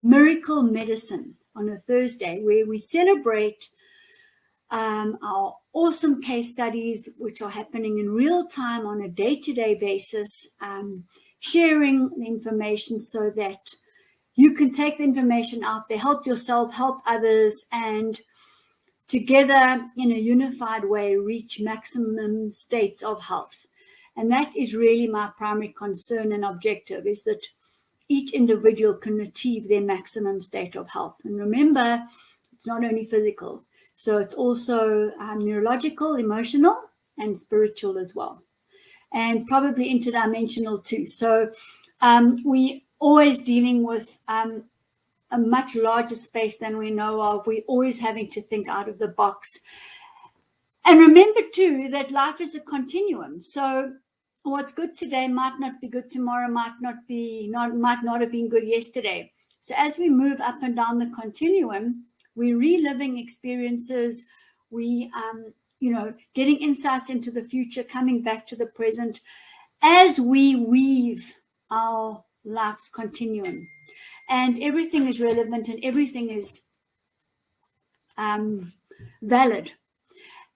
miracle medicine on a Thursday, where we celebrate our awesome case studies, which are happening in real time on a day-to-day basis, sharing the information so that you can take the information out there, help yourself, help others, and together in a unified way reach maximum states of health. And that is really my primary concern and objective, is that each individual can achieve their maximum state of health. And remember, it's not only physical, so it's also neurological, emotional, and spiritual as well, and probably interdimensional too. So we always dealing with a much larger space than we know of. We're always having to think out of the box. And remember too that life is a continuum. So what's good today might not be good tomorrow, might not have been good yesterday. So as we move up and down the continuum, we're reliving experiences, we getting insights into the future, coming back to the present as we weave our life's continuum. And everything is relevant and everything is valid.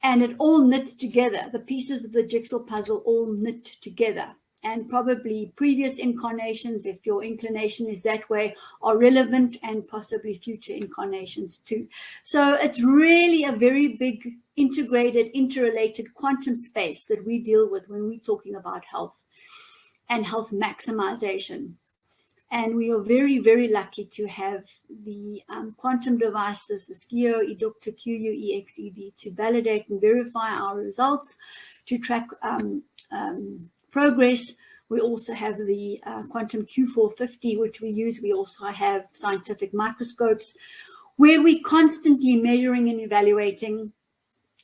And it all knits together. The pieces of the jigsaw puzzle all knit together. And probably previous incarnations, if your inclination is that way, are relevant, and possibly future incarnations too. So it's really a very big, integrated, interrelated quantum space that we deal with when we're talking about health and health maximization. And we are very, very lucky to have the quantum devices, the SKIO, Educta, QU, EXED, to validate and verify our results, to track progress. We also have the quantum Q450, which we use. We also have scientific microscopes where we're constantly measuring and evaluating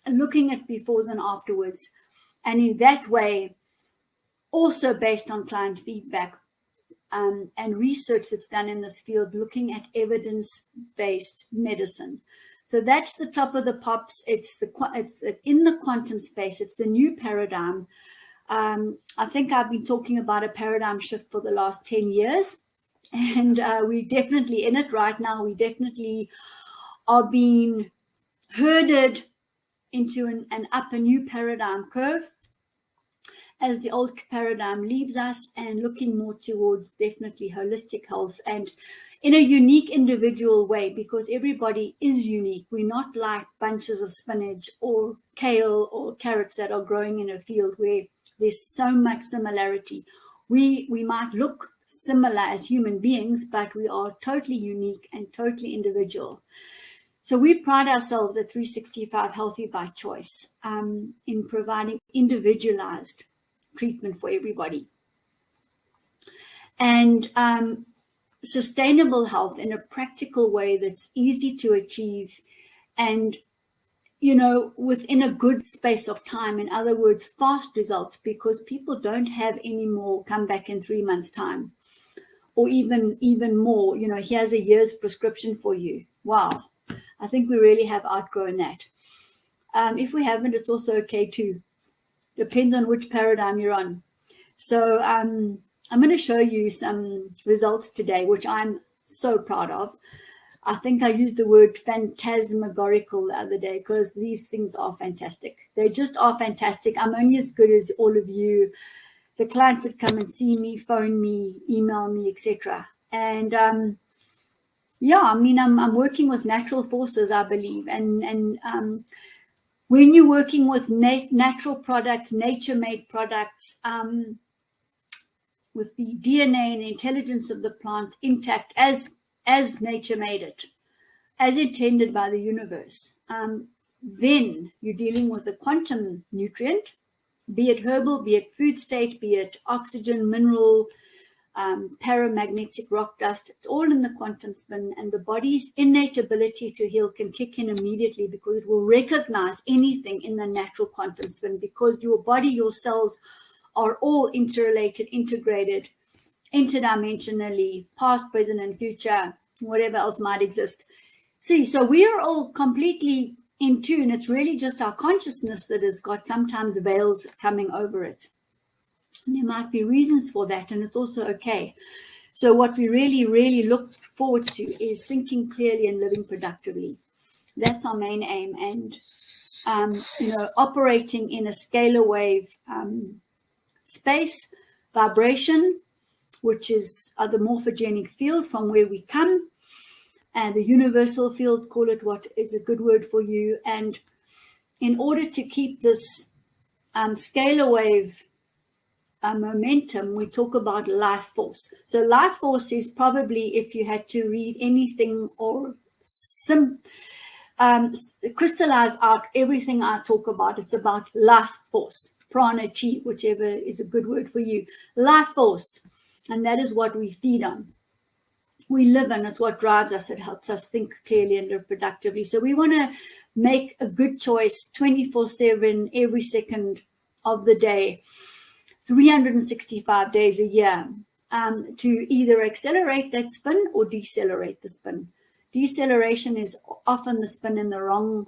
and looking at befores and afterwards. And in that way, also based on client feedback, and research that's done in this field, looking at evidence-based medicine. So that's the top of the pops. It's in the quantum space. It's the new paradigm. I think I've been talking about a paradigm shift for the last 10 years, and we're definitely in it right now. We definitely are being herded into and up a new paradigm curve, as the old paradigm leaves us, and looking more towards definitely holistic health, and in a unique individual way, because everybody is unique. We're not like bunches of spinach or kale or carrots that are growing in a field where there's so much similarity. We might look similar as human beings, but we are totally unique and totally individual. So we pride ourselves at 365 Healthy by Choice in providing individualized treatment for everybody, and sustainable health in a practical way that's easy to achieve, and within a good space of time. In other words, fast results, because people don't have any more come back in 3 months time, or even more. Here's a year's prescription for you. Wow, I think we really have outgrown that. If we haven't, it's also okay too. Depends on which paradigm you're on. So I'm going to show you some results today, which I'm so proud of. I think I used the word phantasmagorical the other day, because these things are fantastic. They just are fantastic. I'm only as good as all of you, the clients that come and see me, phone me, email me, etc. And yeah, I mean, I'm working with natural forces, I believe, and when you're working with natural products, nature-made products, with the DNA and the intelligence of the plant intact as nature made it, as intended by the universe, then you're dealing with a quantum nutrient, be it herbal, be it food state, be it oxygen, mineral, paramagnetic rock dust. It's all in the quantum spin, and the body's innate ability to heal can kick in immediately, because it will recognize anything in the natural quantum spin, because your body, your cells are all interrelated, integrated, interdimensionally, past, present, and future, whatever else might exist. See, so we are all completely in tune. It's really just our consciousness that has got sometimes veils coming over it. There might be reasons for that, and it's also okay. So what we really, really look forward to is thinking clearly and living productively. That's our main aim. And, operating in a scalar wave space, vibration, which is the morphogenic field from where we come, and the universal field, call it what is a good word for you. And in order to keep this scalar wave momentum, we talk about life force. So life force is probably, if you had to read anything or crystallize out everything I talk about, it's about life force, prana, chi, whichever is a good word for you. Life force, and that is what we feed on. We live in, it's what drives us. It helps us think clearly and live productively. So we want to make a good choice 24/7, every second of the day, 365 days a year, to either accelerate that spin or decelerate the spin. Deceleration is often the spin in the wrong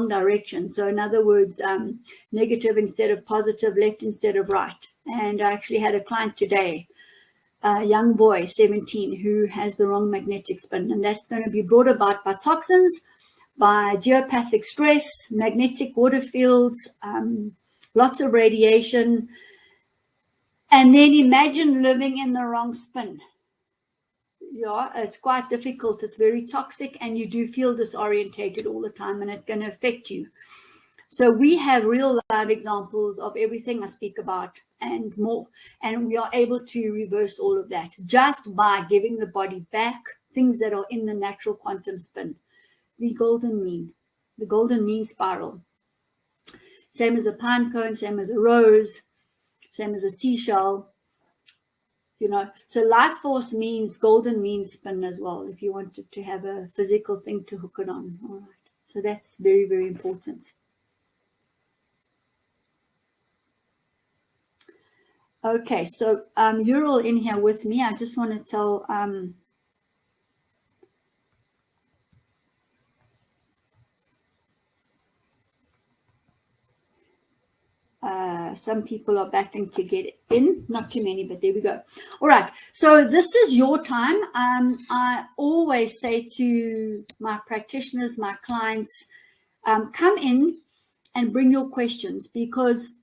direction. So in other words, negative instead of positive, left instead of right. And I actually had a client today, a young boy, 17, who has the wrong magnetic spin. And that's going to be brought about by toxins, by geopathic stress, magnetic water fields, lots of radiation. And then imagine living in the wrong spin. Yeah, it's quite difficult. It's very toxic, and you do feel disorientated all the time, and it's going to affect you. So we have real live examples of everything I speak about and more, and we are able to reverse all of that just by giving the body back things that are in the natural quantum spin. The golden mean spiral. Same as a pine cone, same as a rose, same as a seashell. So life force means golden mean spin as well, if you wanted to have a physical thing to hook it on. All right. So that's very, very important. Okay, so you're all in here with me. I just want to tell some people are battling to get in, not too many, but there we go. All right, so this is your time. I always say to my practitioners, my clients, come in and bring your questions, because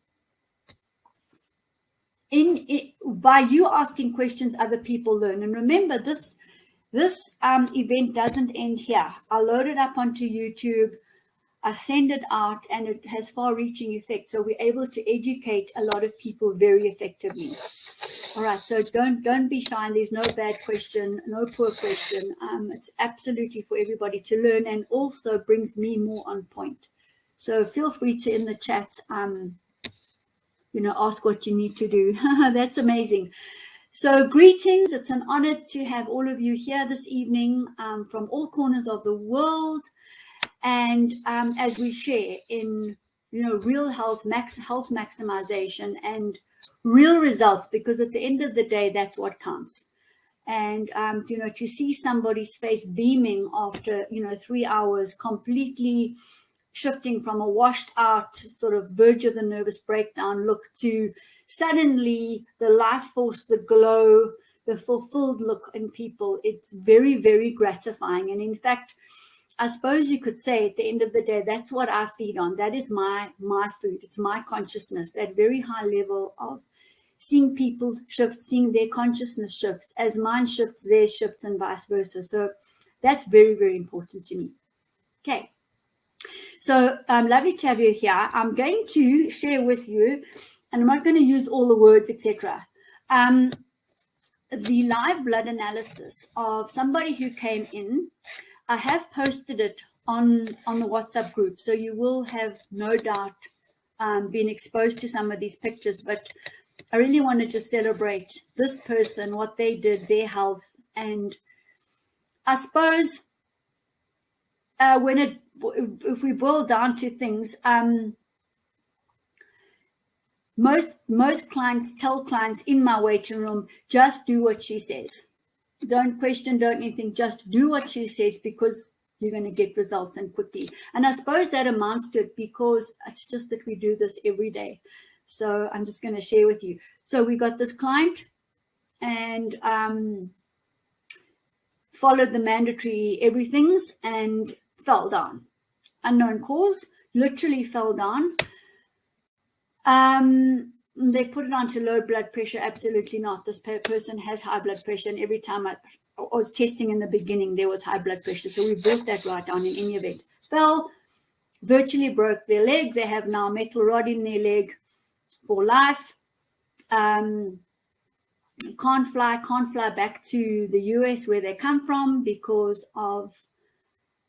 by you asking questions, other people learn. And remember, this event doesn't end here. I load it up onto YouTube, I send it out, and it has far-reaching effect. So we're able to educate a lot of people very effectively. All right, so don't be shy. There's no bad question, no poor question. It's absolutely for everybody to learn, and also brings me more on point. So feel free to, in the chat, ask what you need to do. That's amazing. So greetings. It's an honor to have all of you here this evening from all corners of the world. And as we share in, real health maximization and real results, because at the end of the day, that's what counts. And, to see somebody's face beaming after, 3 hours, completely shifting from a washed out sort of verge of the nervous breakdown look to suddenly the life force, the glow, the fulfilled look in people, it's very, very gratifying. And in fact, I suppose you could say at the end of the day, that's what I feed on. That is my food. It's my consciousness, that very high level of seeing people shift, seeing their consciousness shift. As mine shifts, theirs shifts, and vice versa. So that's very, very important to me. Okay. So lovely to have you here. I'm going to share with you, and I'm not going to use all the words, etc. The live blood analysis of somebody who came in. I have posted it on the WhatsApp group, so you will have no doubt been exposed to some of these pictures, but I really want to just celebrate this person, what they did, their health. And I suppose if we boil down to things, most clients tell clients in my waiting room, just do what she says. Don't question, don't anything, just do what she says, because you're going to get results, and quickly. And I suppose that amounts to it, because it's just that we do this every day. So I'm just going to share with you. So we got this client and followed the mandatory everythings and fell down. Unknown cause, literally fell down. They put it onto low blood pressure. Absolutely not. This person has high blood pressure, and every time I was testing in the beginning, there was high blood pressure. So we brought that right down in any event. Fell, virtually broke their leg. They have now a metal rod in their leg for life. Can't fly back to the US where they come from because of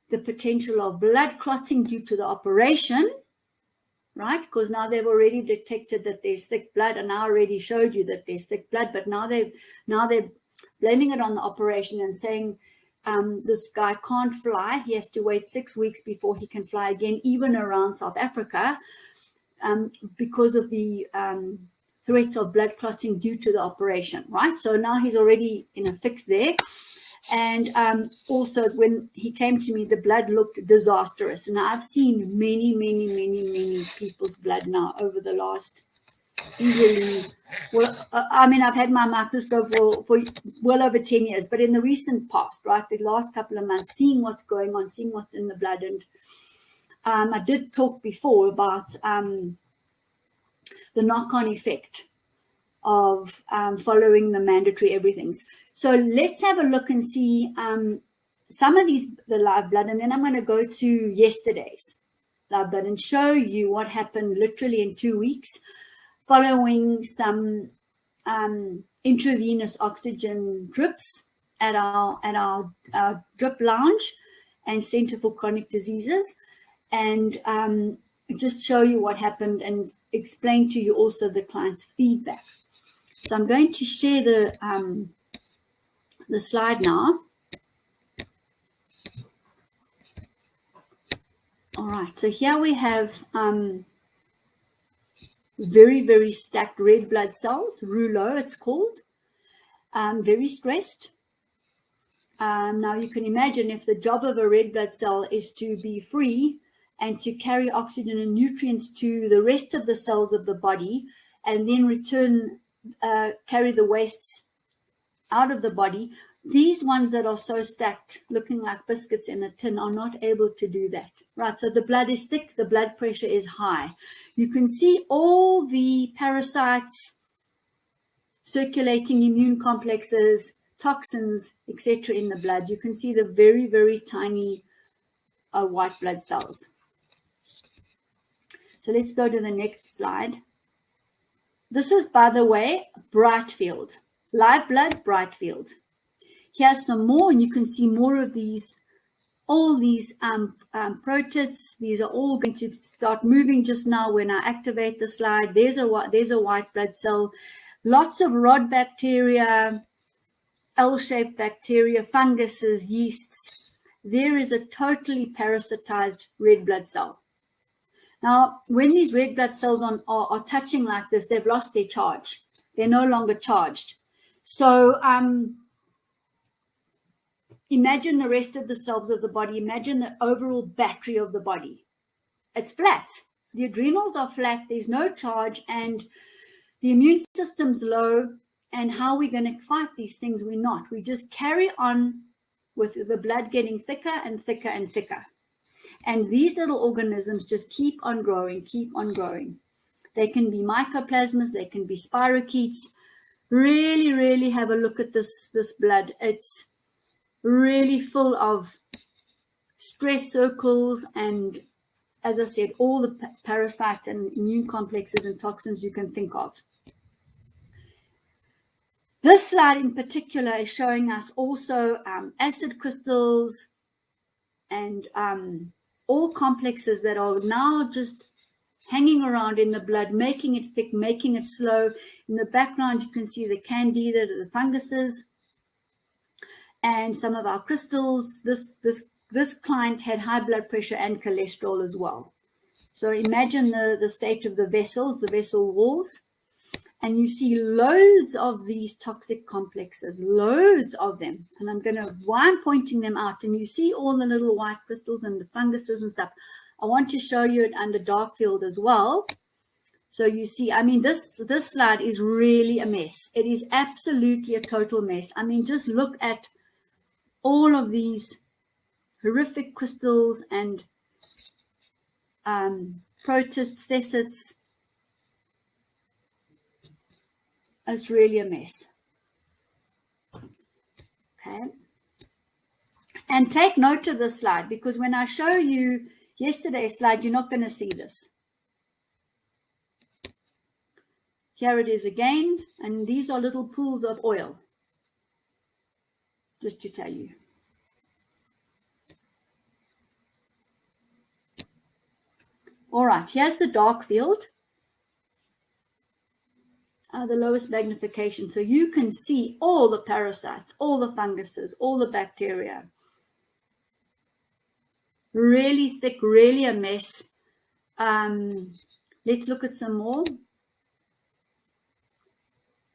the potential of blood clotting due to the operation, right? Because now they've already detected that there's thick blood, and I already showed you that there's thick blood, but now they're blaming it on the operation and saying this guy can't fly. He has to wait 6 weeks before he can fly again, even around South Africa, because of the threat of blood clotting due to the operation, right? So now he's already in a fix there. And also when he came to me, the blood looked disastrous. And I've seen many people's blood now over the last easily, well, I mean, I've had my microscope for well over 10 years, but in the recent past, right, the last couple of months, seeing what's going on, seeing what's in the blood. And I did talk before about the knock-on effect of following the mandatory everythings. So let's have a look and see some of the live blood, and then I'm going to go to yesterday's live blood and show you what happened literally in 2 weeks following some intravenous oxygen drips at our drip lounge and Center for Chronic Diseases, and just show you what happened and explain to you also the client's feedback. So I'm going to share the slide now. All right, so here we have very stacked red blood cells, Rouleau it's called, very stressed. Now you can imagine if the job of a red blood cell is to be free and to carry oxygen and nutrients to the rest of the cells of the body, and then return, carry the wastes out of the body. These ones that are so stacked, looking like biscuits in a tin, are not able to do that. Right, so the blood is thick, the blood pressure is high. You can see all the parasites, circulating immune complexes, toxins, etc. in the blood. You can see the very tiny white blood cells. So let's go to the next slide. This is, by the way, bright field. Live blood, bright field. Here's some more, and you can see more of these, all these protids. These are all going to start moving just now when I activate the slide. There's a white blood cell. Lots of rod bacteria, L-shaped bacteria, funguses, yeasts. There is a totally parasitized red blood cell. Now, when these red blood cells are touching like this, they've lost their charge. They're no longer charged. So imagine the rest of the cells of the body. Imagine the overall battery of the body. It's flat. The adrenals are flat. There's no charge, and the immune system's low. And how are we going to fight these things? We're not. We just carry on with the blood getting thicker and thicker and thicker. And these little organisms just keep on growing, keep on growing. They can be mycoplasmas, they can be spirochetes. Really have a look at this blood. It's really full of stress circles and, as I said, all the parasites and immune complexes and toxins you can think of. This slide in particular is showing us also acid crystals and all complexes that are now just hanging around in the blood, making it thick, making it slow. In the background, you can see the candida, the funguses, and some of our crystals. This client had high blood pressure and cholesterol as well. So imagine the state of the vessels, the vessel walls, and you see loads of these toxic complexes, loads of them. And why I'm pointing them out, and you see all the little white crystals and the funguses and stuff. I want to show you it under dark field as well. So you see, I mean, this slide is really a mess. It is absolutely a total mess. I mean, just look at all of these horrific crystals and protists, thecits. It's really a mess. Okay. And take note of this slide, because when I show you yesterday's slide, you're not going to see this. Here it is again, and these are little pools of oil, just to tell you. All right, here's the dark field, the lowest magnification. So you can see all the parasites, all the funguses, all the bacteria. Really thick, really a mess. Let's look at some more.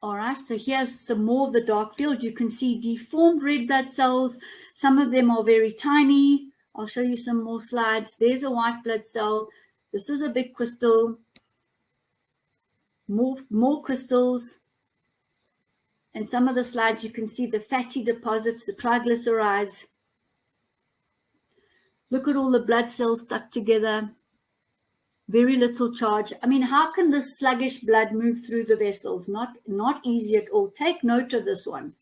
All right, so here's some more of the dark field. You can see deformed red blood cells. Some of them are very tiny. I'll show you some more slides. There's a white blood cell. This is a big crystal. More crystals. And some of the slides, you can see the fatty deposits, the triglycerides. Look at all the blood cells stuck together. Very little charge. I mean, how can this sluggish blood move through the vessels? Not easy at all. Take note of this one.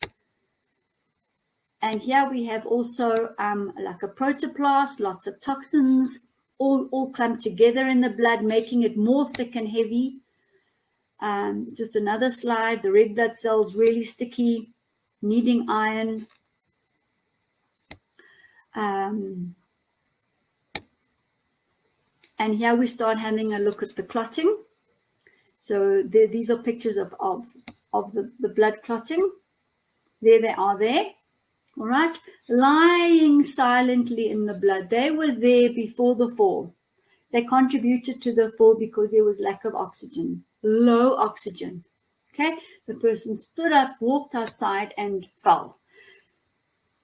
And here we have also like a protoplast, lots of toxins, all clumped together in the blood, making it more thick and heavy. Just another slide. The red blood cells really sticky, needing iron. And here we start having a look at the clotting. So these are pictures of the blood clotting. There they are there. All right. Lying silently in the blood. They were there before the fall. They contributed to the fall because there was lack of oxygen, low oxygen. Okay. The person stood up, walked outside and fell.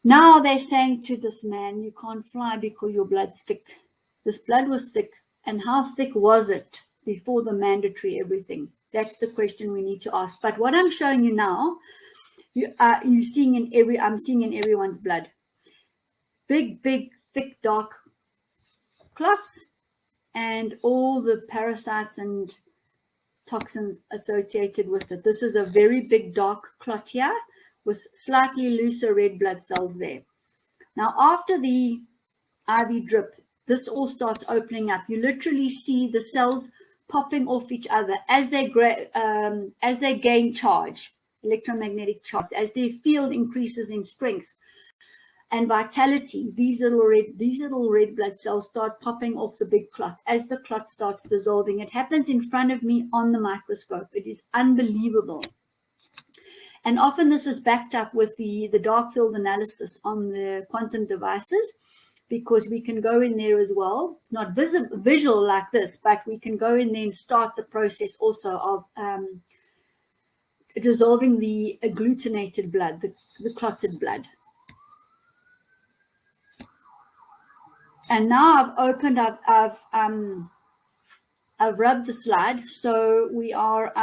Now they're saying to this man, you can't fly because your blood's thick. This blood was thick. And how thick was it before the mandatory everything? That's the question we need to ask. But what I'm showing you now, I'm seeing in everyone's blood. Big, thick, dark clots and all the parasites and toxins associated with it. This is a very big dark clot here with slightly looser red blood cells there. Now, after the IV drip, this all starts opening up. You literally see the cells popping off each other as they gain charge, electromagnetic charge, as their field increases in strength and vitality. These little red blood cells start popping off the big clot as the clot starts dissolving. It happens in front of me on the microscope. It is unbelievable. And often this is backed up with the dark field analysis on the quantum devices, because we can go in there as well. It's not visual like this, but we can go in there and start the process also of dissolving the agglutinated blood, the clotted blood. And now I've opened up, I've rubbed the slide, so we are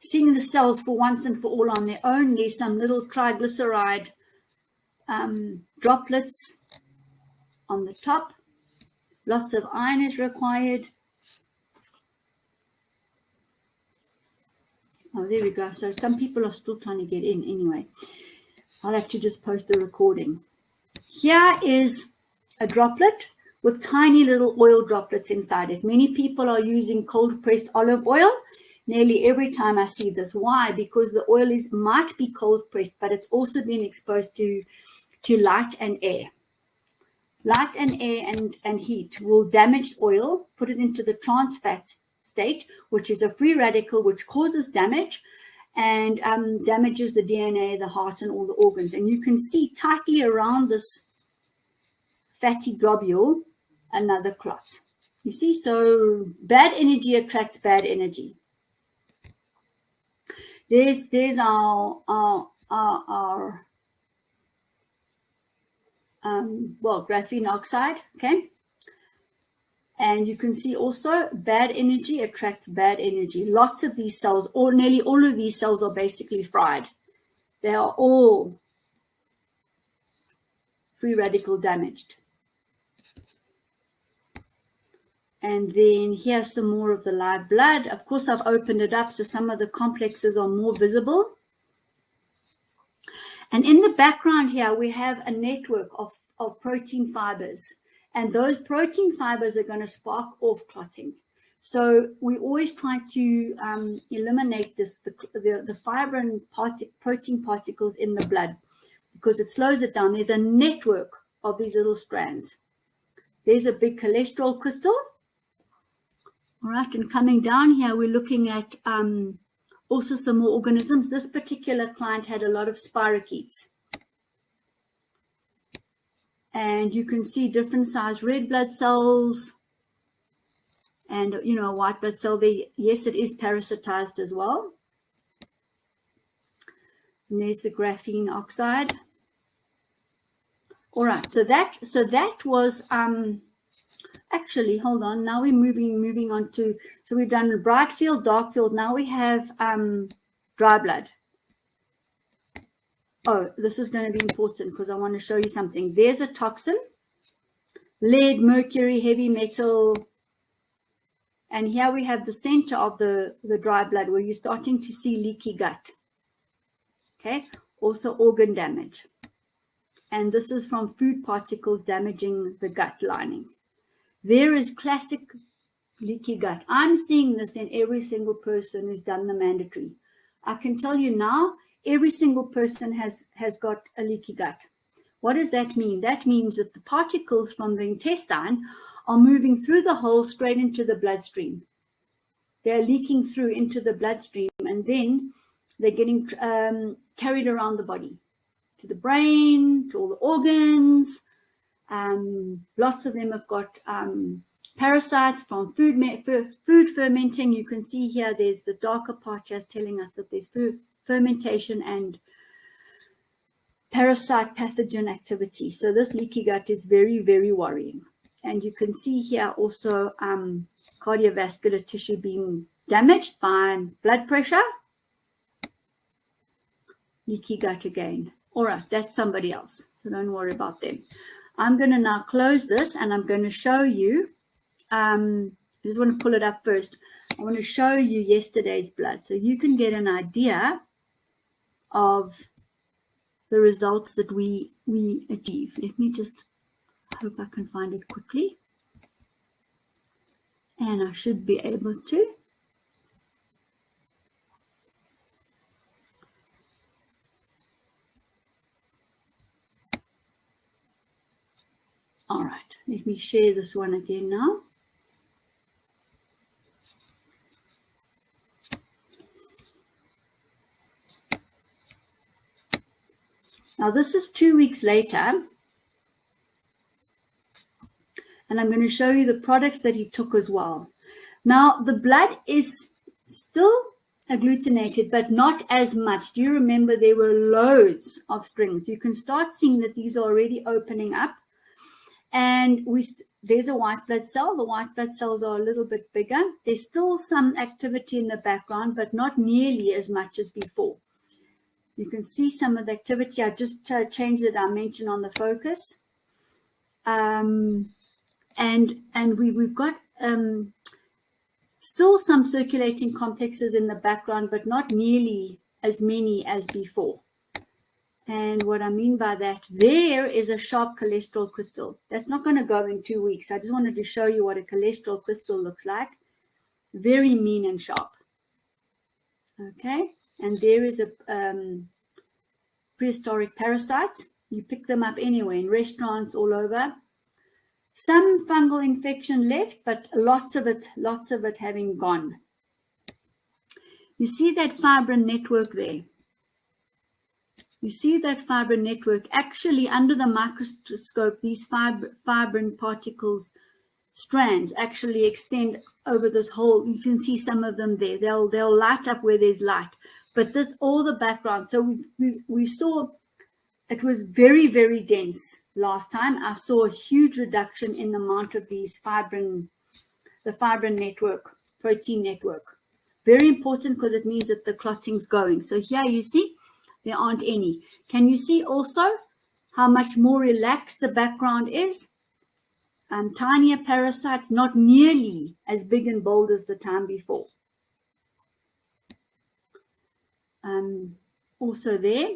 seeing the cells for once and for all on their own. There's some little triglyceride droplets on the top. Lots of iron is required. Oh, there we go. So some people are still trying to get in anyway. I'll have to just post the recording. Here is a droplet with tiny little oil droplets inside it. Many people are using cold pressed olive oil. Nearly every time I see this. Why? Because the oil might be cold pressed, but it's also been exposed to light and air. Light and air and heat will damage oil, put it into the trans fat state, which is a free radical which causes damage and damages the DNA, the heart, and all the organs. And you can see tightly around this fatty globule another clot. You see, so bad energy attracts bad energy. There's our graphene oxide, okay? And you can see also bad energy attracts bad energy. Lots of these cells, or nearly all of these cells, are basically fried. They are all free radical damaged. And then here's some more of the live blood. Of course, I've opened it up, so some of the complexes are more visible. And in the background here, we have a network of protein fibers. And those protein fibers are going to spark off clotting. So we always try to eliminate the fibrin protein particles in the blood, because it slows it down. There's a network of these little strands. There's a big cholesterol crystal. All right, and coming down here, we're looking at also some more organisms. This particular client had a lot of spirochetes. And you can see different size red blood cells and, you know, a white blood cell there. Yes, it is parasitized as well. And there's the graphene oxide. All right, so that was actually, hold on. Now we're moving on to, so we've done bright field, dark field. Now we have dry blood. Oh, this is going to be important because I want to show you something. There's a toxin, lead, mercury, heavy metal. And here we have the center of the dry blood where you're starting to see leaky gut. Okay, also organ damage. And this is from food particles damaging the gut lining. There is classic leaky gut. I'm seeing this in every single person who's done the mandatory. I can tell you now, every single person has got a leaky gut. What does that mean? That means that the particles from the intestine are moving through the hole straight into the bloodstream. They're leaking through into the bloodstream, and then they're getting carried around the body, to the brain, to all the organs. Lots of them have got parasites from food fermenting. You can see here, there's the darker part just telling us that there's fermentation and parasite pathogen activity. So this leaky gut is very, very worrying. And you can see here also cardiovascular tissue being damaged by blood pressure. Leaky gut again. All right, that's somebody else, so don't worry about them. I'm going to now close this, and I'm going to show you, I just want to pull it up first. I want to show you yesterday's blood so you can get an idea of the results that we achieved. Let me just hope I can find it quickly. And I should be able to. All right, let me share this one again now. Now this is 2 weeks later, and I'm going to show you the products that he took as well. Now the blood is still agglutinated, but not as much. Do you remember there were loads of strings? You can start seeing that these are already opening up. And there's a white blood cell. The white blood cells are a little bit bigger. There's still some activity in the background, but not nearly as much as before. You can see some of the activity. I just changed the dimension on the focus. And we've got still some circulating complexes in the background, but not nearly as many as before. And what I mean by that, there is a sharp cholesterol crystal. That's not going to go in 2 weeks. I just wanted to show you what a cholesterol crystal looks like. Very mean and sharp. Okay. And there is a prehistoric parasites. You pick them up anywhere, in restaurants, all over. Some fungal infection left, but lots of it having gone. You see that fibrin network there? You see that fibrin network? Actually, under the microscope, these fibrin particles, strands, actually extend over this whole. You can see some of them there. They'll light up where there's light. But this, all the background. So we saw it was very, very dense last time. I saw a huge reduction in the amount of these fibrin the fibrin network, protein network. Very important because it means that the clotting's going. So here you see there aren't any. Can you see also how much more relaxed the background is? Tinier parasites, not nearly as big and bold as the time before. Also there.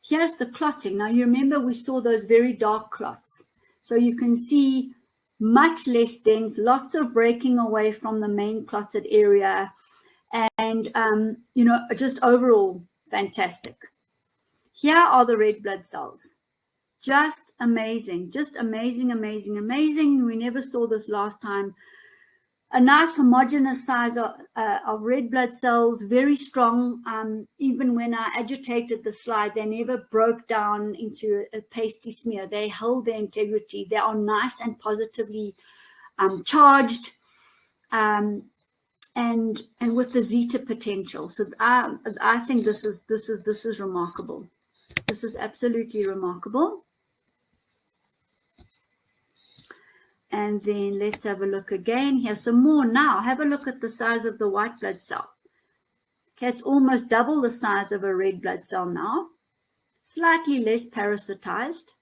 Here's the clotting. Now you remember we saw those very dark clots. So you can see much less dense, lots of breaking away from the main clotted area. And, you know, just overall fantastic. Here are the red blood cells. Just amazing, amazing. We never saw this last time. A nice homogeneous size of red blood cells, very strong. Even when I agitated the slide, they never broke down into a pasty smear. They held their integrity. They are nice and positively charged, and with the zeta potential. So I think this is remarkable. This is absolutely remarkable. And then let's have a look again. Here's some more now. Have a look at the size of the white blood cell. Okay, it's almost double the size of a red blood cell now. Slightly less parasitized.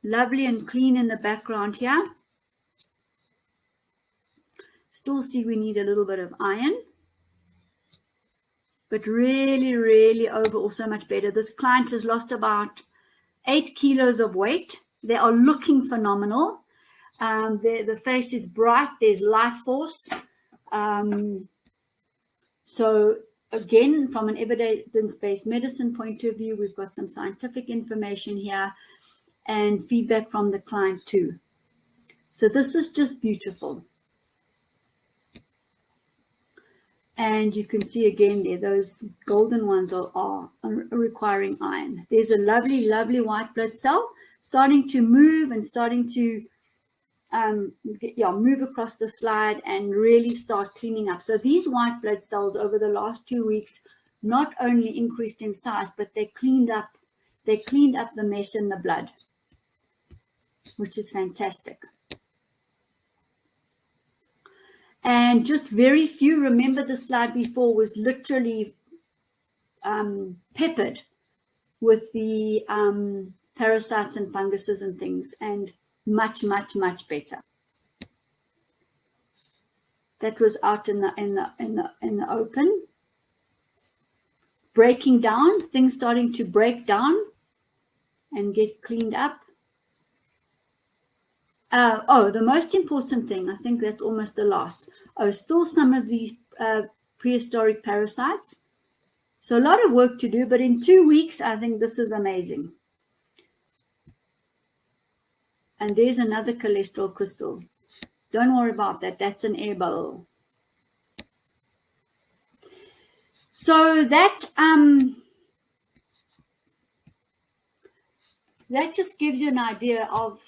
Lovely and clean in the background here. Still see we need a little bit of iron. But really, really overall so much better. This client has lost about 8 kilos of weight. They are looking phenomenal. The face is bright. There's life force. So again, from an evidence-based medicine point of view, we've got some scientific information here and feedback from the client too. So this is just beautiful. And you can see again there, those golden ones are requiring iron. There's a lovely, lovely white blood cell starting to move and starting to move across the slide and really start cleaning up. So these white blood cells over the last 2 weeks not only increased in size, but they cleaned up the mess in the blood, which is fantastic. And just very few, remember the slide before was literally peppered with the parasites and funguses and things, and much, much, much better. That was out in the open. Breaking down, things starting to break down and get cleaned up. The most important thing, I think that's almost the last. Still some of these prehistoric parasites. So a lot of work to do, but in 2 weeks, I think this is amazing. And there's another cholesterol crystal. Don't worry about that. That's an air bubble. So that just gives you an idea of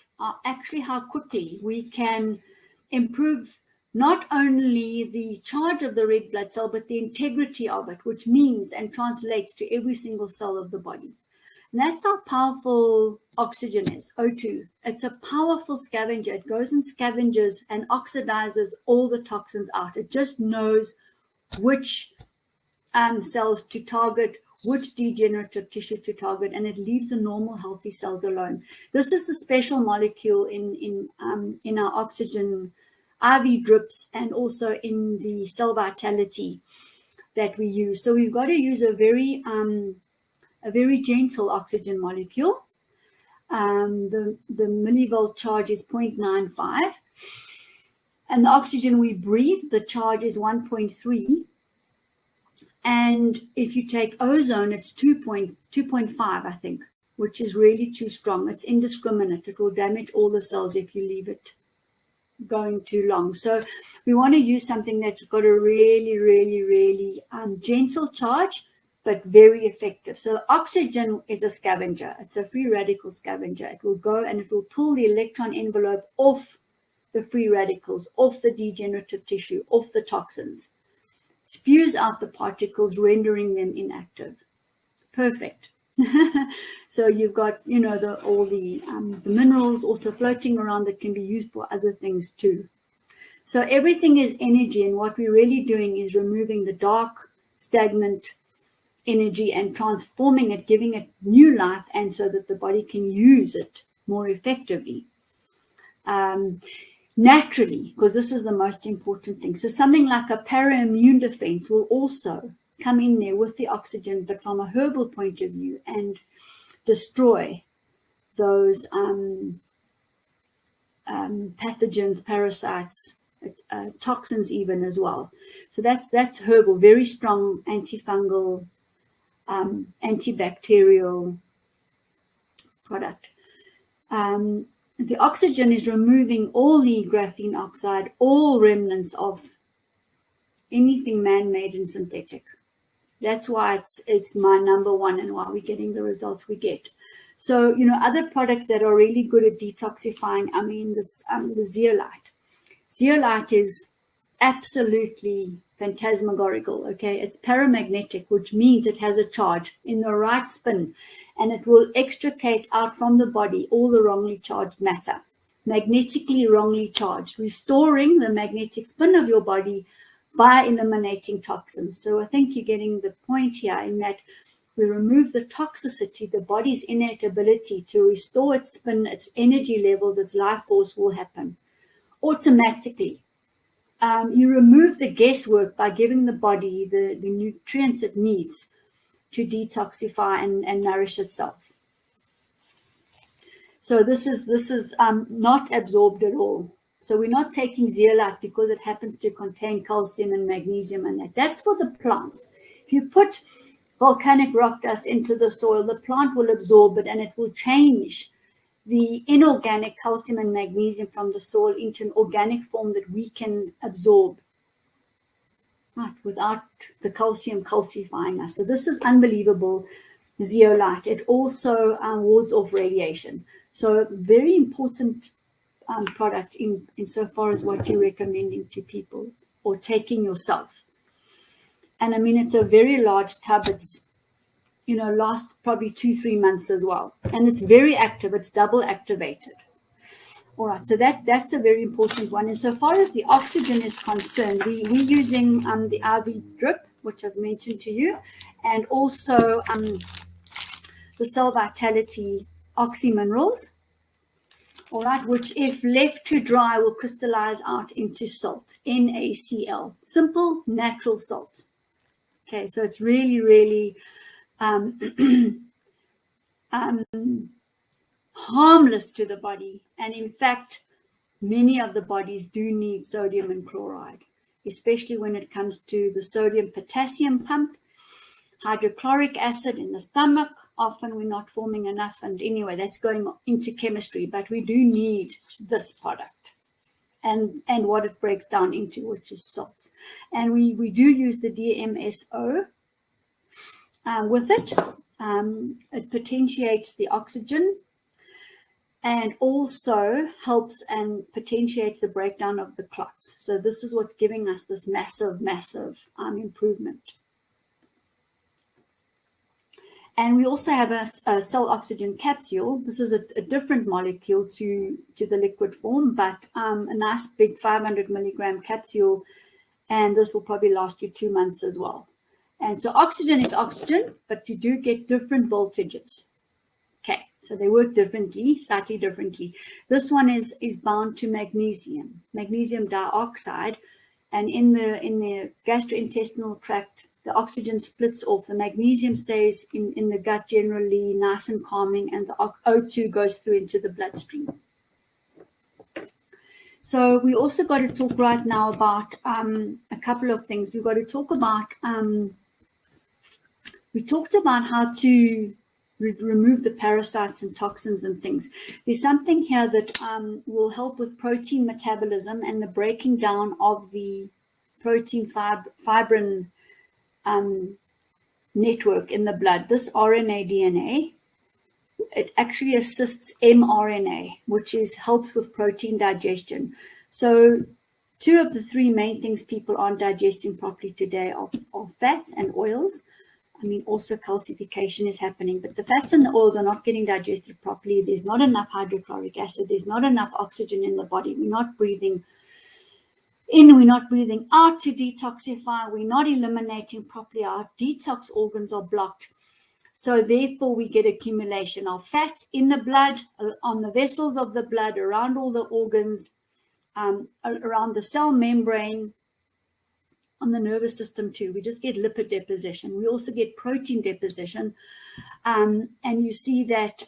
actually how quickly we can improve not only the charge of the red blood cell, but the integrity of it, which means and translates to every single cell of the body. And that's how powerful oxygen is, O2. It's a powerful scavenger. It goes and scavenges and oxidizes all the toxins out. It just knows which cells to target, which degenerative tissue to target, and it leaves the normal healthy cells alone. This is the special molecule in our oxygen IV drips and also in the cell vitality that we use. So we've got to use a very gentle oxygen molecule. The millivolt charge is 0.95, and the oxygen we breathe, the charge is 1.3. And if you take ozone, it's 2.5, I think, which is really too strong. It's indiscriminate. It will damage all the cells if you leave it going too long. So we want to use something that's got a really, really, really gentle charge, but very effective. So oxygen is a scavenger. It's a free radical scavenger. It will go and it will pull the electron envelope off the free radicals, off the degenerative tissue, off the toxins. Spews out the particles, rendering them inactive. Perfect. So you've got, you know, all the minerals also floating around that can be used for other things too. So everything is energy, and what we're really doing is removing the dark, stagnant energy and transforming it, giving it new life, and so that the body can use it more effectively. Naturally, because this is the most important thing. So something like a para-immune defense will also come in there with the oxygen, but from a herbal point of view, and destroy those pathogens, parasites, toxins even as well. So that's herbal, very strong antifungal, antibacterial product. The oxygen is removing all the graphene oxide, all remnants of anything man-made and synthetic. That's why it's my number one, and why we're getting the results we get. So, you know, other products that are really good at detoxifying, I mean, this the zeolite. Zeolite is absolutely phantasmagorical, okay? It's paramagnetic, which means it has a charge in the right spin, and it will extricate out from the body all the wrongly charged matter, magnetically wrongly charged, restoring the magnetic spin of your body by eliminating toxins. So I think you're getting the point here, in that we remove the toxicity, the body's innate ability to restore its spin, its energy levels, its life force will happen automatically. You remove the guesswork by giving the body the nutrients it needs to detoxify and nourish itself. So this is not absorbed at all. So we're not taking zeolite because it happens to contain calcium and magnesium and that. That's for the plants. If you put volcanic rock dust into the soil, the plant will absorb it, and it will change the inorganic calcium and magnesium from the soil into an organic form that we can absorb, right, without the calcium calcifying us. So this is unbelievable zeolite. It also wards off radiation. So very important product in so far as what you're recommending to people or taking yourself. And I mean, it's a very large tub. It's, you know, lasts probably 2-3 months as well. And it's very active. It's double activated. All right, so that's a very important one. And so far as the oxygen is concerned, we're using the IV drip, which I've mentioned to you, and also the Cell Vitality Oxy Minerals, all right, which if left to dry will crystallize out into salt, NaCl, simple natural salt. Okay, so it's really, really harmless to the body. And in fact, many of the bodies do need sodium and chloride, especially when it comes to the sodium potassium pump, hydrochloric acid in the stomach. Often we're not forming enough, and anyway, that's going into chemistry, but we do need this product and what it breaks down into, which is salt. And we do use the DMSO with it. It potentiates the oxygen and also helps and potentiates the breakdown of the clots. So this is what's giving us this massive improvement. And we also have a cell oxygen capsule. This is a different molecule to the liquid form, but a nice big 500 milligram capsule. And this will probably last you 2 months as well. And so oxygen is oxygen, but you do get different voltages. Okay, so they work differently, slightly differently. This one is bound to magnesium dioxide, and in the gastrointestinal tract, the oxygen splits off. The magnesium stays in the gut generally, nice and calming, and the O2 goes through into the bloodstream. So we also got to talk right now about a couple of things. We've got to talk about, we talked about how to remove the parasites and toxins and things. There's something here that will help with protein metabolism and the breaking down of the protein fibrin network in the blood. This RNA DNA, it actually assists mRNA, which helps with protein digestion. So 2 of the 3 main things people aren't digesting properly today are fats and oils. I mean, also calcification is happening, but the fats and the oils are not getting digested properly. There's not enough hydrochloric acid. There's not enough oxygen in the body. We're not breathing in, we're not breathing out to detoxify. We're not eliminating properly. Our detox organs are blocked. So therefore, we get accumulation of fats in the blood, on the vessels of the blood, around all the organs, around the cell membrane, on the nervous system too. We just get lipid deposition. We also get protein deposition. And you see that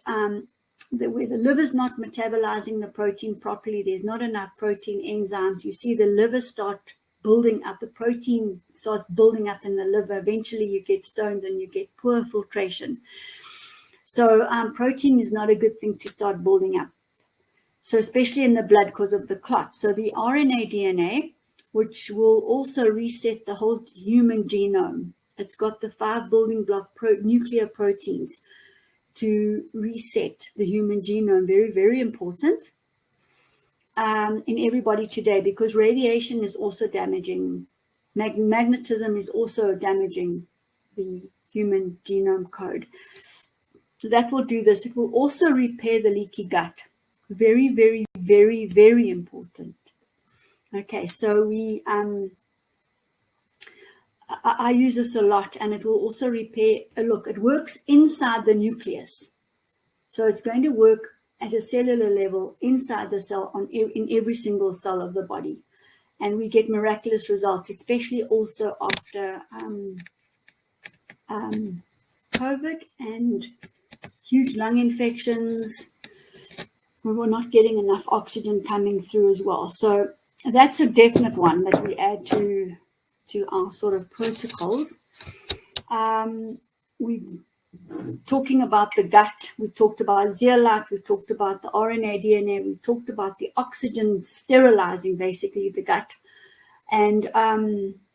where the liver's not metabolizing the protein properly, there's not enough protein enzymes. You see the liver start building up, the protein starts building up in the liver. Eventually you get stones and you get poor filtration. So protein is not a good thing to start building up. So especially in the blood because of the clot. So the RNA DNA, which will also reset the whole human genome. It's got the 5 building block nuclear proteins to reset the human genome. Very, very important in everybody today, because radiation is also damaging. Magnetism is also damaging the human genome code. So that will do this. It will also repair the leaky gut. Very, very, very, very important. Okay, so I use this a lot, and it will also repair. Look, it works inside the nucleus. So it's going to work at a cellular level inside the cell in every single cell of the body. And we get miraculous results, especially also after COVID and huge lung infections. We were not getting enough oxygen coming through as well. So that's a definite one that we add to our sort of protocols. We talking about the gut, we talked about zeolite, we talked about the RNA, DNA, we talked about the oxygen sterilizing basically the gut, and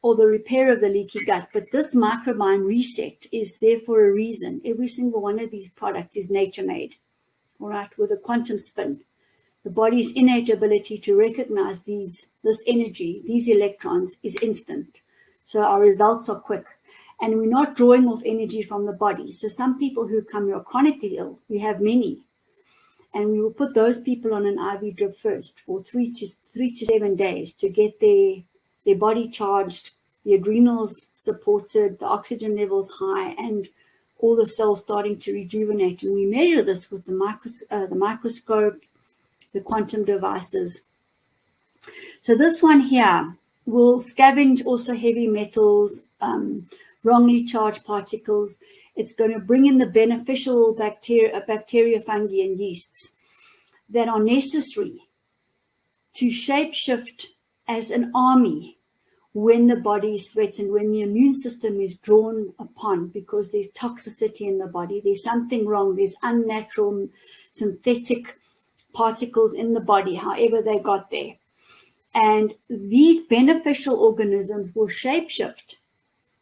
or the repair of the leaky gut. But this microbiome reset is there for a reason. Every single one of these products is nature made, all right, with a quantum spin. The body's innate ability to recognize this energy, these electrons, is instant. So our results are quick. And we're not drawing off energy from the body. So some people who come here are chronically ill, we have many. And we will put those people on an IV drip first for 3 to 7 days to get their body charged, the adrenals supported, the oxygen levels high, and all the cells starting to rejuvenate. And we measure this with the microscope, the quantum devices. So this one here will scavenge also heavy metals, wrongly charged particles. It's going to bring in the beneficial bacteria, fungi, and yeasts that are necessary to shapeshift as an army when the body is threatened, when the immune system is drawn upon, because there's toxicity in the body, there's something wrong, there's unnatural synthetic particles in the body, however they got there. And these beneficial organisms will shapeshift,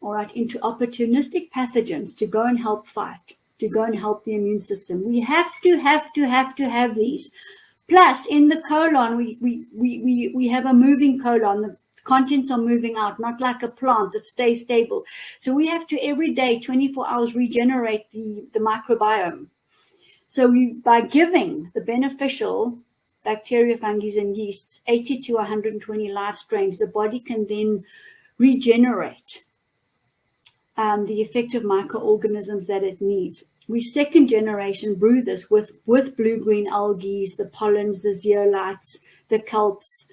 all right, into opportunistic pathogens to go and help fight, to go and help the immune system. We have to have these. Plus, in the colon, we have a moving colon. The contents are moving out, not like a plant that stays stable. So we have to every day, 24 hours, regenerate the microbiome. So by giving the beneficial bacteria, fungi, and yeasts 80 to 120 live strains, the body can then regenerate the effective microorganisms that it needs. We second generation brew this with blue-green algae, the pollens, the zeolites, the kelps,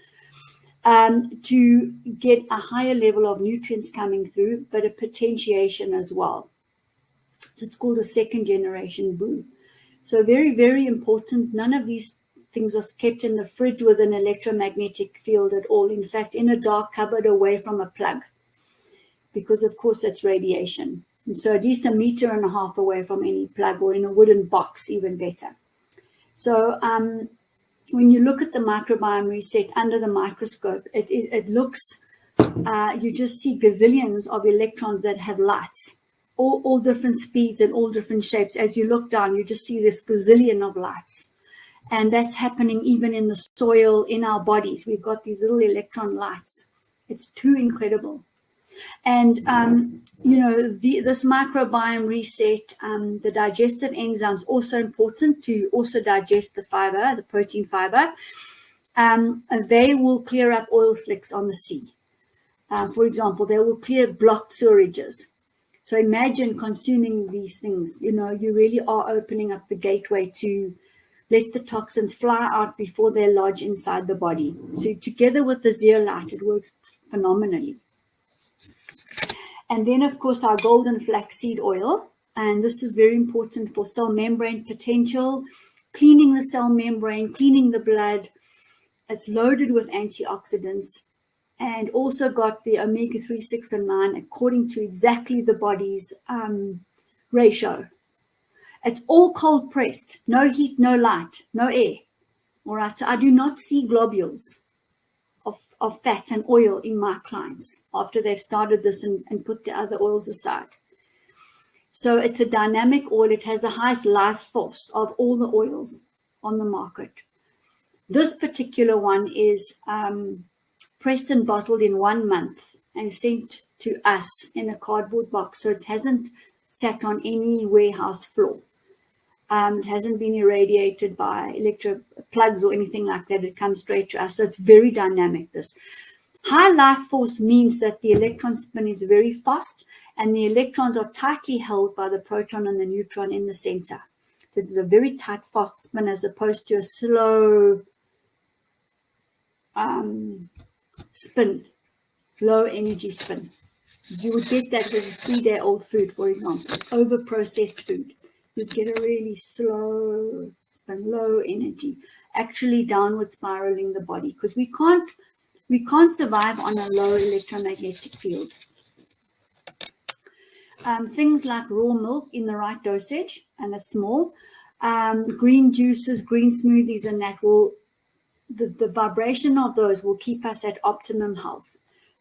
to get a higher level of nutrients coming through, but a potentiation as well. So it's called a second generation brew. So very, very important. None of these things are kept in the fridge with an electromagnetic field at all. In fact, in a dark cupboard away from a plug, because of course that's radiation. And so at least 1.5 meters away from any plug, or in a wooden box, even better. So when you look at the microbiome reset under the microscope, it looks, you just see gazillions of electrons that have lights, all different speeds and all different shapes. As you look down, you just see this gazillion of lights. And that's happening even in the soil, in our bodies. We've got these little electron lights. It's too incredible. And, this microbiome reset, the digestive enzymes also important to also digest the fiber, the protein fiber. They will clear up oil slicks on the sea. For example, they will clear blocked sewages. So imagine consuming these things. You really are opening up the gateway to let the toxins fly out before they lodge inside the body. So together with the zeolite, it works phenomenally. And then, of course, our golden flaxseed oil. And this is very important for cell membrane potential, cleaning the cell membrane, cleaning the blood. It's loaded with antioxidants and also got the omega-3, 6, and 9 according to exactly the body's ratio. It's all cold pressed, no heat, no light, no air. All right, so I do not see globules of fat and oil in my clients after they've started this and put the other oils aside. So it's a dynamic oil. It has the highest life force of all the oils on the market. This particular one is pressed and bottled in 1 month and sent to us in a cardboard box. So it hasn't sat on any warehouse floor. It hasn't been irradiated by electro plugs or anything like that. It comes straight to us. So it's very dynamic, this. High life force means that the electron spin is very fast and the electrons are tightly held by the proton and the neutron in the center. So it's a very tight, fast spin as opposed to a slow spin, low energy spin. You would get that with a 3-day-old food, for example, over-processed food. You'd get a really slow spin, low energy, actually downward spiraling the body, because we can't survive on a low electromagnetic field. Things like raw milk in the right dosage, and it's small, green juices, green smoothies, and that will, the vibration of those will keep us at optimum health.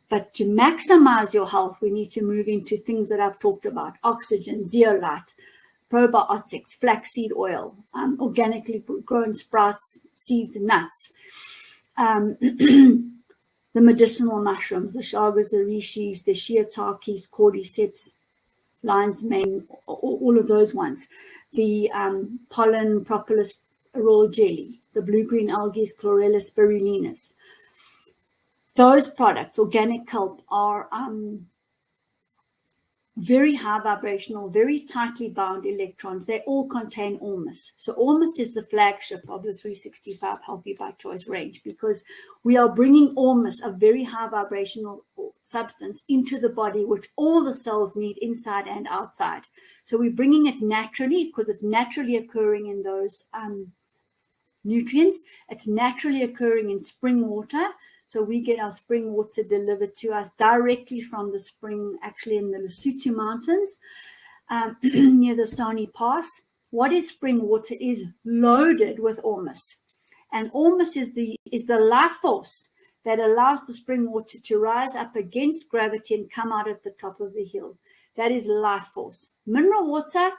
But to maximize your health, we need to move into things that I've talked about: oxygen, zeolite, probiotics, flaxseed oil, organically grown sprouts, seeds, and nuts, the medicinal mushrooms, the chagas, the rishis, the shiitakes, cordyceps, lion's mane, all of those ones, the pollen, propolis, royal jelly, the blue-green algae, chlorella spirulinus. Those products, organic kelp, are very high vibrational, very tightly bound electrons. They all contain ormus. So ormus is the flagship of the 365 Healthy by Choice range, because we are bringing ormus, a very high vibrational substance, into the body, which all the cells need inside and outside. So we're bringing it naturally because it's naturally occurring in those nutrients. It's naturally occurring in spring water. So we get our spring water delivered to us directly from the spring, actually in the Lesotho Mountains, near the Sani Pass. What is spring water? Is loaded with ormus. And ormus is the life force that allows the spring water to rise up against gravity and come out at the top of the hill. That is life force. Mineral water,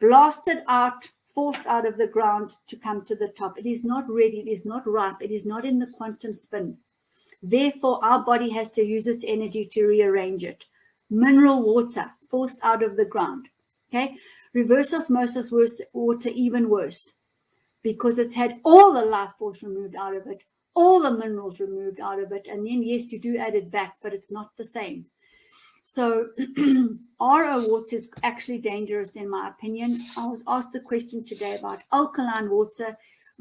blasted out, forced out of the ground to come to the top. It is not ready. It is not ripe. It is not in the quantum spin. Therefore, our body has to use its energy to rearrange it. Mineral water, forced out of the ground. Okay? Reverse osmosis water, even worse, because it's had all the life force removed out of it, all the minerals removed out of it, and then, yes, you do add it back, but it's not the same. So RO water is actually dangerous, in my opinion. I was asked the question today about alkaline water.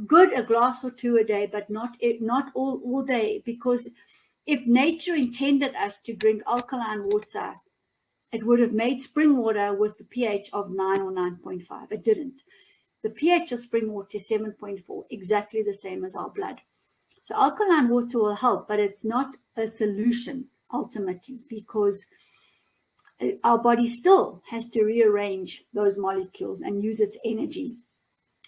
Good, a glass or two a day, but not all day, because if nature intended us to drink alkaline water, it would have made spring water with the pH of 9 or 9.5. It didn't. The pH of spring water is 7.4, exactly the same as our blood. So alkaline water will help, but it's not a solution ultimately, because our body still has to rearrange those molecules and use its energy.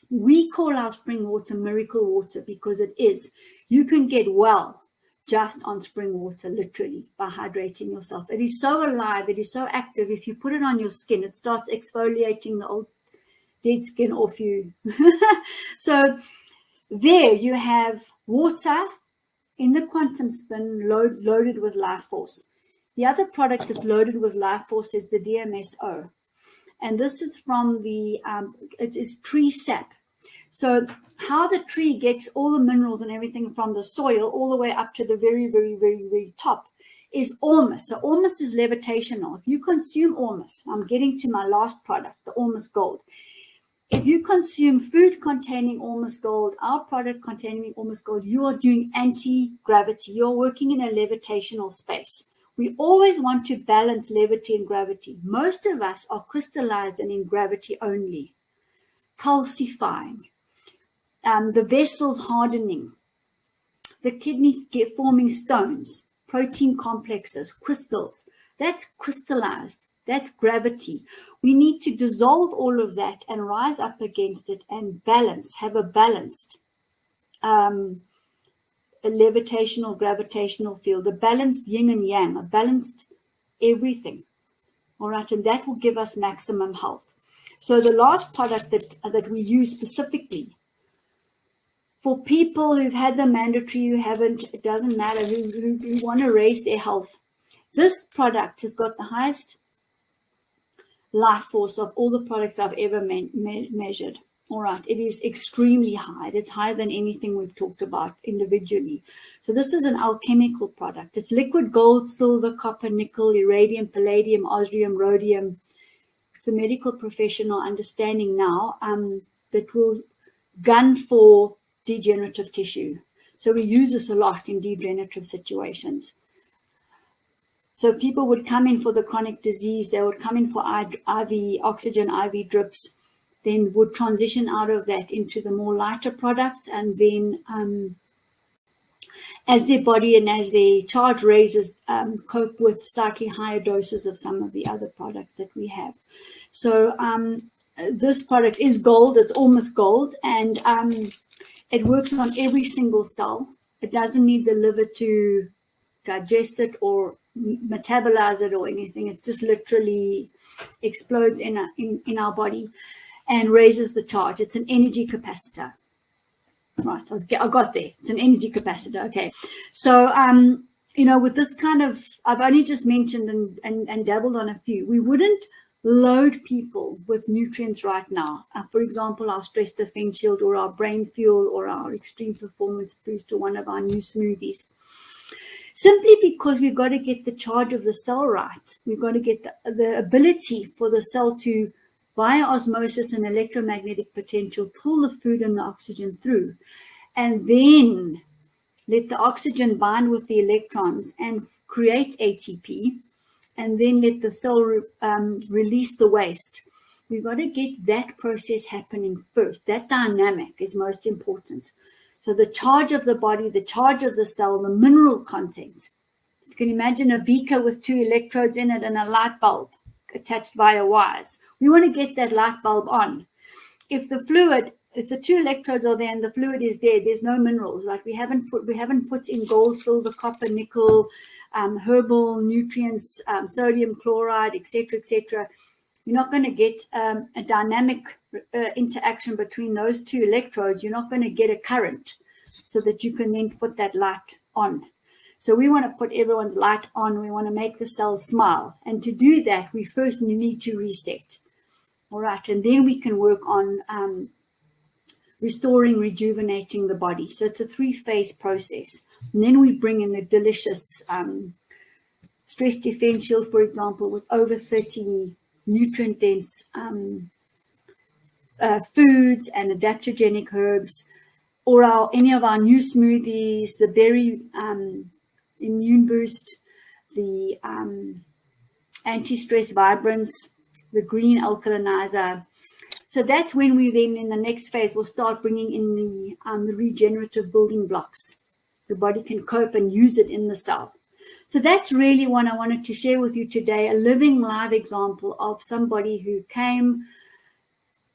We call our spring water miracle water because it is. You can get well just on spring water, literally, by hydrating yourself. It is so alive. It is so active. If you put it on your skin, it starts exfoliating the old dead skin off you. So there you have water in the quantum spin loaded with life force. The other product that's loaded with life force is the DMSO. And this is from the, it is tree sap. So how the tree gets all the minerals and everything from the soil all the way up to the very, very, very, very top is Ormus. So Ormus is levitational. If you consume Ormus, I'm getting to my last product, the Ormus Gold. If you consume food containing Ormus Gold, our product containing Ormus Gold, you are doing anti-gravity. You're working in a levitational space. We always want to balance levity and gravity. Most of us are crystallizing in gravity only, calcifying, the vessels hardening, the kidney forming stones, protein complexes, crystals. That's crystallized. That's gravity. We need to dissolve all of that and rise up against it and balance, have a balanced a levitational, gravitational field, a balanced yin and yang, a balanced everything. All right, and that will give us maximum health. So the last product that we use specifically for people who've had the mandatory, who haven't, it doesn't matter, who want to raise their health. This product has got the highest life force of all the products I've ever measured. All right, it is extremely high. It's higher than anything we've talked about individually. So this is an alchemical product. It's liquid gold, silver, copper, nickel, iridium, palladium, osmium, rhodium. It's a medical professional understanding now that will gun for degenerative tissue. So we use this a lot in degenerative situations. So people would come in for the chronic disease. They would come in for IV, oxygen, IV drips, then would transition out of that into the more lighter products. And then as their body and as their charge raises, cope with slightly higher doses of some of the other products that we have. So this product is gold. It's almost gold. And it works on every single cell. It doesn't need the liver to digest it or metabolize it or anything. It just literally explodes in our body and raises the charge. It's an energy capacitor. Right, I got there. It's an energy capacitor. Okay. So, you know, with this kind of, I've only just mentioned and dabbled on a few. We wouldn't load people with nutrients right now. For example, our stress defense shield or our brain fuel or our extreme performance boost or one of our new smoothies. Simply because we've got to get the charge of the cell right. We've got to get the ability for the cell to, via osmosis and electromagnetic potential, pull the food and the oxygen through, and then let the oxygen bind with the electrons and create ATP, and then let the cell release the waste. We've got to get that process happening first. That dynamic is most important. So the charge of the body, the charge of the cell, the mineral content. You can imagine a beaker with 2 electrodes in it and a light bulb attached via wires. We want to get that light bulb on. If the fluid, if the 2 electrodes are there and the fluid is dead, there's no minerals. Like we haven't put in gold, silver, copper, nickel, herbal nutrients, sodium chloride, etc., etc. You're not going to get a dynamic interaction between those 2 electrodes. You're not going to get a current so that you can then put that light on. So we want to put everyone's light on. We want to make the cells smile. And to do that, we first need to reset. All right. And then we can work on restoring, rejuvenating the body. So it's a 3-phase process. And then we bring in the delicious stress defense shield, for example, with over 30 nutrient-dense foods and adaptogenic herbs, or any of our new smoothies, the berry immune boost, the anti-stress vibrance, the green alkalinizer. So that's when we then, in the next phase, will start bringing in the regenerative building blocks. The body can cope and use it in the cell. So that's really what I wanted to share with you today, a living live example of somebody who came,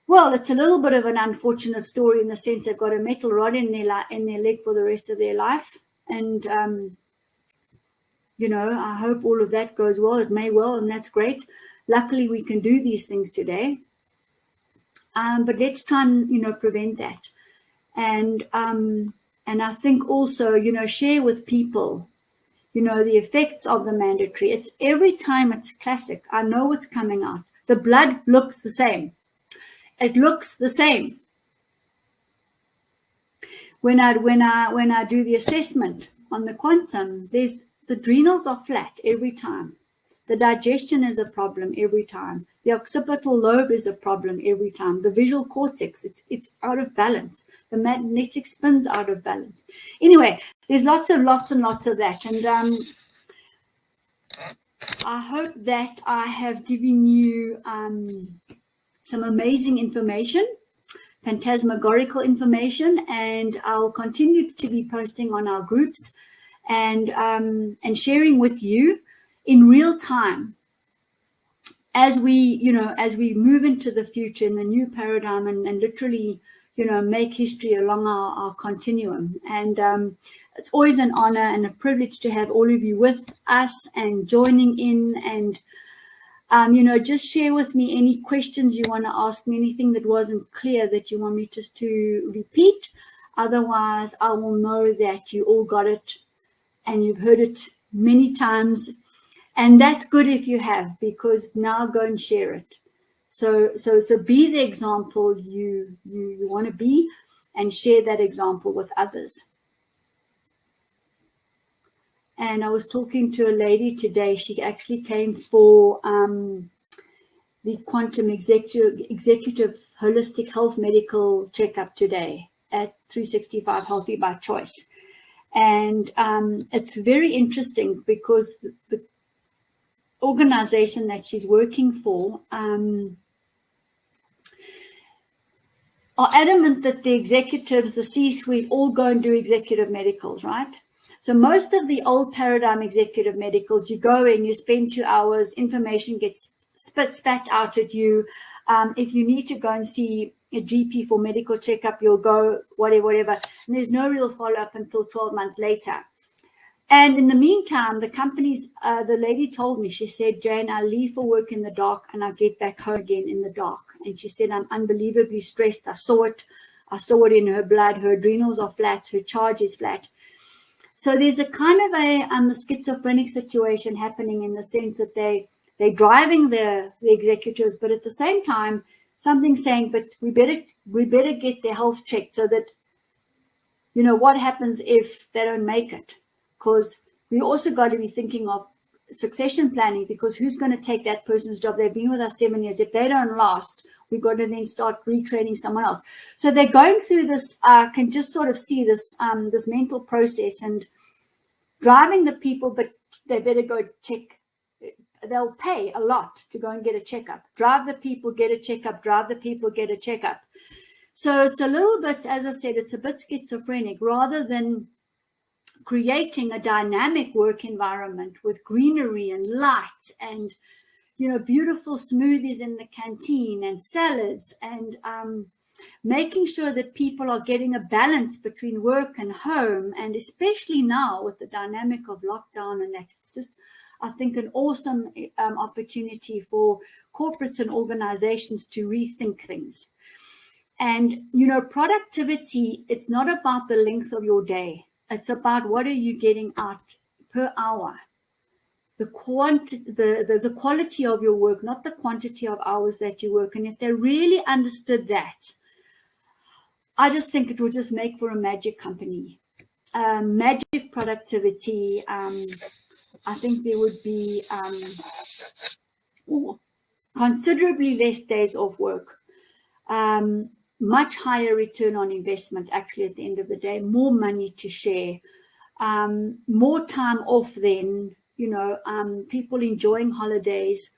well, it's a little bit of an unfortunate story in the sense they've got a metal rod in their leg for the rest of their life. And, you know, I hope all of that goes well. It may well, and that's great. Luckily, we can do these things today. But let's try and, you know, prevent that. And I think also, you know, share with people you know, the effects of the mandatory. It's every time it's classic. I know what's coming out. The blood looks the same. It looks the same. When I do the assessment on the quantum, the adrenals are flat every time. The digestion is a problem every time. The occipital lobe is a problem every time. The visual cortex, it's out of balance. The magnetic spin's out of balance. Anyway, there's lots and lots of that. And I hope that I have given you some amazing information, phantasmagorical information, and I'll continue to be posting on our groups and sharing with you in real time as we move into the future in the new paradigm and literally, you know, make history along our continuum. And it's always an honor and a privilege to have all of you with us and joining in, and you know, just share with me any questions you want to ask me, anything that wasn't clear that you want me just to repeat. Otherwise, I will know that you all got it and you've heard it many times. And that's good if you have, because now go and share it. So be the example you want to be, and share that example with others. And I was talking to a lady today. She actually came for the Quantum Executive Holistic Health Medical Checkup today at 365 Healthy by Choice. And it's very interesting because the organization that she's working for are adamant that the executives, the C-suite, all go and do executive medicals, right? So most of the old paradigm executive medicals, you go in, you spend 2 hours, information gets spat out at you. If you need to go and see a GP for medical checkup, you'll go, whatever. And there's no real follow-up until 12 months later. And in the meantime, the companies, the lady told me, she said, Jane, I leave for work in the dark and I get back home again in the dark. And she said, I'm unbelievably stressed. I saw it in her blood. Her adrenals are flat. Her charge is flat. So there's a kind of a schizophrenic situation happening in the sense that they're driving the executives, but at the same time, something's saying, but we better get their health checked so that, you know, what happens if they don't make it? Because we also got to be thinking of succession planning, because who's going to take that person's job? They've been with us 7 years. If they don't last, we've got to then start retraining someone else. So they're going through this, can just sort of see this, this mental process and driving the people, but they better go check. They'll pay a lot to go and get a checkup. Drive the people, get a checkup. Drive the people, get a checkup. So it's a little bit, as I said, it's a bit schizophrenic, rather than creating a dynamic work environment with greenery and light and, you know, beautiful smoothies in the canteen and salads, and making sure that people are getting a balance between work and home. And especially now with the dynamic of lockdown and that, it's just, I think, an awesome opportunity for corporates and organizations to rethink things. And, you know, productivity, it's not about the length of your day. It's about what are you getting out per hour. The quality of your work, not the quantity of hours that you work. And if they really understood that, I just think it would just make for a magic company. Magic productivity. I think there would be considerably less days off work. Much higher return on investment, actually, at the end of the day, more money to share, more time off then, you know, people enjoying holidays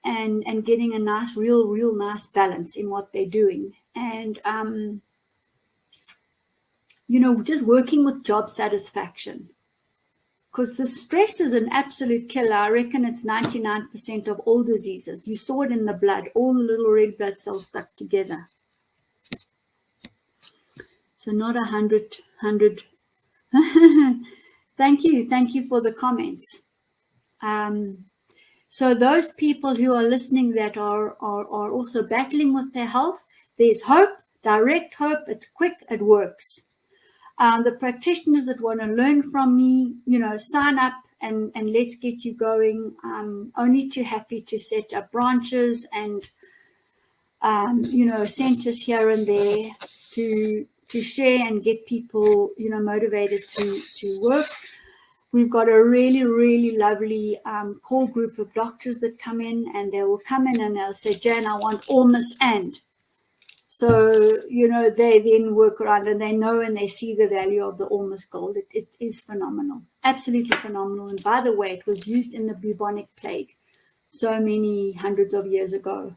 and getting a nice, real nice balance in what they're doing. And, you know, just working with job satisfaction. Because the stress is an absolute killer. I reckon it's 99% of all diseases. You saw it in the blood, all the little red blood cells stuck together. So not 100. Thank you for the comments. So those people who are listening that are also battling with their health, there's hope, direct hope. It's quick, it works. The practitioners that want to learn from me, sign up and let's get you going. I'm only too happy to set up branches and, centers here and there to share and get people, motivated to work. We've got a really, really lovely core group of doctors that come in, and they will come in and they'll say, Jan, I want almost and. So, they then work around and they know and they see the value of the almost gold. It is phenomenal, absolutely phenomenal. And by the way, it was used in the bubonic plague so many hundreds of years ago.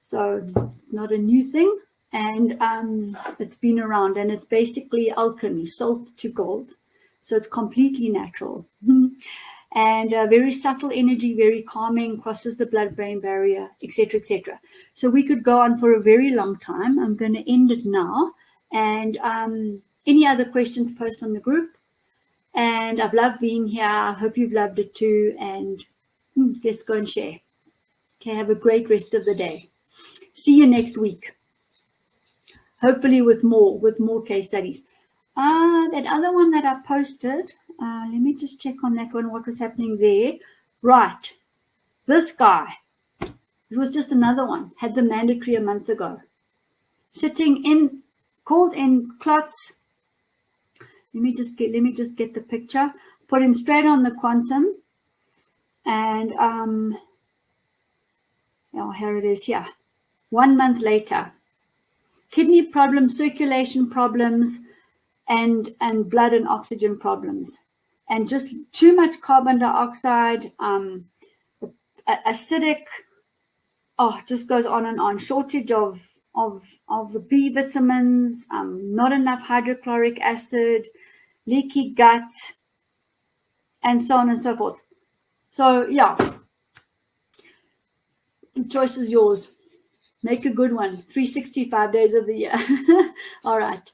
So not a new thing. And it's been around, and it's basically alchemy, salt to gold. So it's completely natural. And very subtle energy, very calming, crosses the blood-brain barrier, etc., etc. So we could go on for a very long time. I'm going to end it now. And any other questions, post on the group. And I've loved being here. I hope you've loved it too. And let's go and share. Okay, have a great rest of the day. See you next week. Hopefully with more case studies. That other one that I posted, let me just check on that one, what was happening there. Right, this guy, it was just another one, had the mandatory a month ago. Sitting in, called in clots. Let me just get the picture. Put him straight on the quantum. And, here it is here. 1 month later. Kidney problems, circulation problems, and blood and oxygen problems, and just too much carbon dioxide, acidic, just goes on and on. Shortage of the B vitamins, not enough hydrochloric acid, leaky gut, and so on and so forth. So yeah, the choice is yours. Make a good one. 365 days of the year. All right.